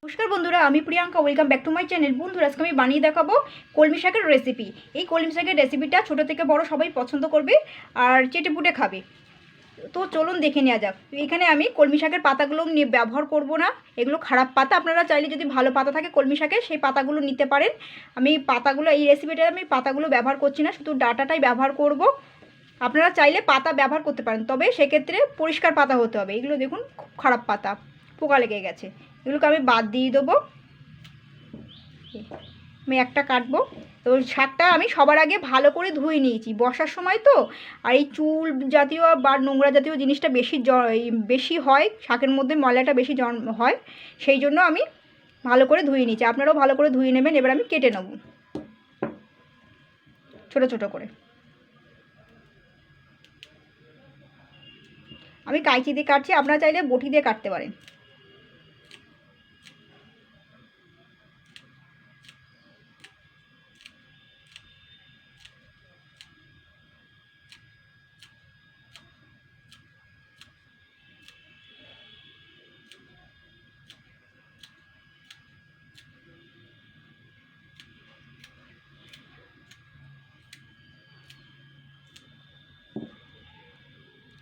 নমস্কার বন্ধুরা, আমি Priyanka. Welcome back to my channel. বন্ধুরা, আজকে আমি বানিয়ে দেখাবো কলমি শাকের রেসিপি। এই কলমি শাকের রেসিপিটা ছোটো থেকে বড় সবাই পছন্দ করবে আর চেটেপুটে খাবে। তো চলুন দেখে নেওয়া যাক। এখানে আমি কলমি শাকের পাতাগুলো নিয়ে ব্যবহার করব না, এগুলো খারাপ পাতা। আপনারা চাইলে যদি ভালো পাতা থাকে কলমি শাকের, সেই পাতাগুলো নিতে পারেন। আমি পাতাগুলো, এই রেসিপিটায় আমি পাতাগুলো ব্যবহার করছি না, শুধু ডাঁটাটাই ব্যবহার করব। আপনারা চাইলে পাতা ব্যবহার করতে পারেন, তবে সেক্ষেত্রে পরিষ্কার পাতা হতে হবে। এগুলো দেখুন খুব খারাপ পাতা, পোকা লেগে গেছে। এগুলোকে আমি বাদ দিয়ে দেবো। আমি একটা কাটবো। তো শাকটা আমি সবার আগে ভালো করে ধুয়ে নিয়েছি, বর্ষার সময় তো। আর এই চুল জাতীয় বা নোংরা জাতীয় জিনিসটা বেশি হয় শাকের মধ্যে, ময়লাটা বেশি হয়, সেই জন্য আমি ভালো করে ধুয়ে নিয়েছি। আপনারাও ভালো করে ধুয়ে নেবেন। এবার আমি কেটে নেব ছোটো ছোটো করে। আমি কাঁচি দিয়ে কাটছি, আপনারা চাইলে বটি দিয়ে কাটতে পারেন।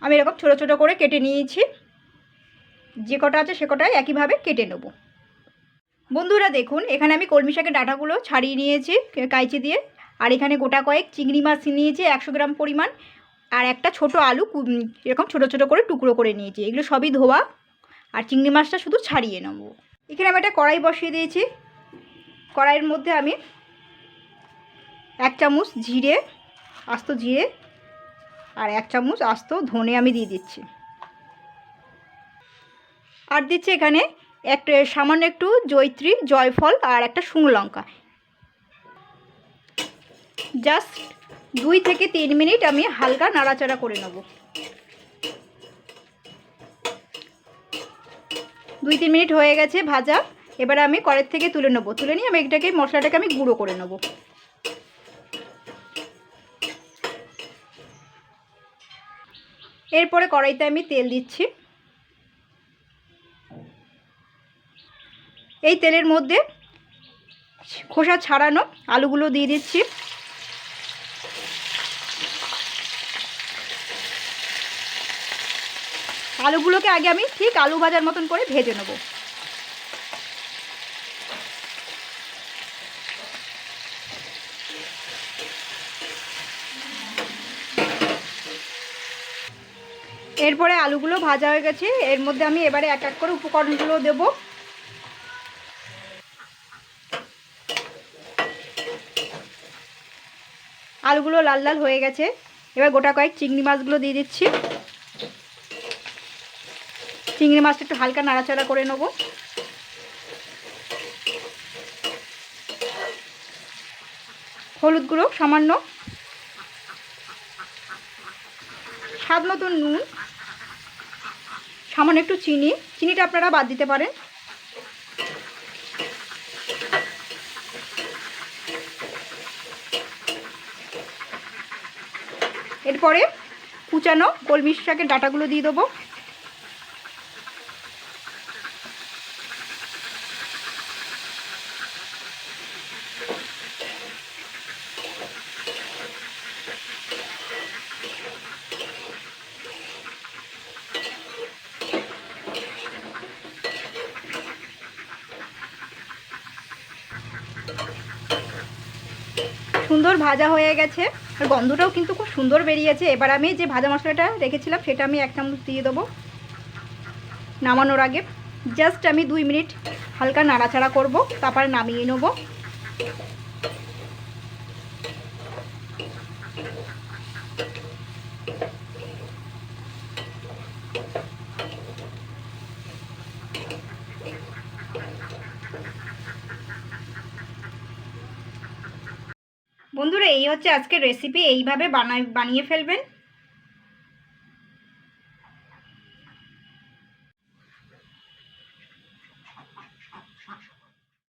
আমি এরকম ছোটো ছোটো করে কেটে নিয়েছি। যে কটা আছে সে কটাই একইভাবে কেটে নেব। বন্ধুরা দেখুন, এখানে আমি কলমি শাকের ডাঁটাগুলো ছাড়িয়ে নিয়েছি কাঁচি দিয়ে। আর এখানে গোটা কয়েক চিংড়ি মাছ নিয়েছি 100 গ্রাম পরিমাণ। আর একটা ছোট আলু এরকম ছোটো ছোটো করে টুকরো করে নিয়েছি। এগুলো সবই ধোয়া। আর চিংড়ি মাছটা শুধু ছাড়িয়ে নেব। এখানে আমি একটা কড়াই বসিয়ে দিয়েছি। কড়াইয়ের মধ্যে আমি 1 চামচ জিরে, আস্ত জিরে, আর 1 চামচ আস্ত ধনে আমি দিয়ে দিচ্ছি। আর দিচ্ছি এখানে সামান্য একটু জয়িত্রী, জয়ফল আর একটা শুকনো লঙ্কা। জাস্ট 2 থেকে 3 মিনিট আমি হালকা নাড়াচাড়া করে নেব। 2-3 মিনিট হয়ে গেছে ভাজা। এবার আমি কড়াই থেকে তুলে নেব। তুলে নিয়ে আমি মশলাটাকে আমি গুঁড়ো করে নেব। এরপরে কড়াইতে আমি তেল দিচ্ছি। এই তেলের মধ্যে খোসা ছাড়ানো আলুগুলো দিয়ে দিচ্ছি। আলুগুলোকে আগে আমি ঠিক আলু ভাজার মতন করে ভেজে নেব। এরপরে আলুগুলো ভাজা হয়ে গেছে। এর মধ্যে আমি এবারে এক এক করে উপকরণগুলো দেব। আলুগুলো লাল লাল হয়ে গেছে। এবার গোটা কয়েক চিংড়ি মাছগুলো দিয়ে দিচ্ছি। চিংড়ি মাছটা একটু হালকা নাড়াচাড়া করে নেব। হলুদ গুঁড়ো সামান্য, স্বাদ মতন নুন, সামান্য একটু চিনিটা আপনারা বাদ দিতে পারেন। এরপরে কুচানো কলমি শাকের ডাঁটাগুলো দিয়ে দেবো। সুন্দর ভাজা হয়ে গেছে, আর গন্ধটাও কিন্তু খুব সুন্দর বেরিয়েছে। এবার আমি যে ভাজা মশলাটা রেখেছিলাম সেটা আমি 1 চামচ দিয়ে দেবো। নামানোর আগে জাস্ট আমি 2 মিনিট হালকা নাড়াচাড়া করব, তারপরে নামিয়ে নেব। বন্ধুরা, এই হচ্ছে আজকের রেসিপি। এইভাবে বানিয়ে ফেলবেন।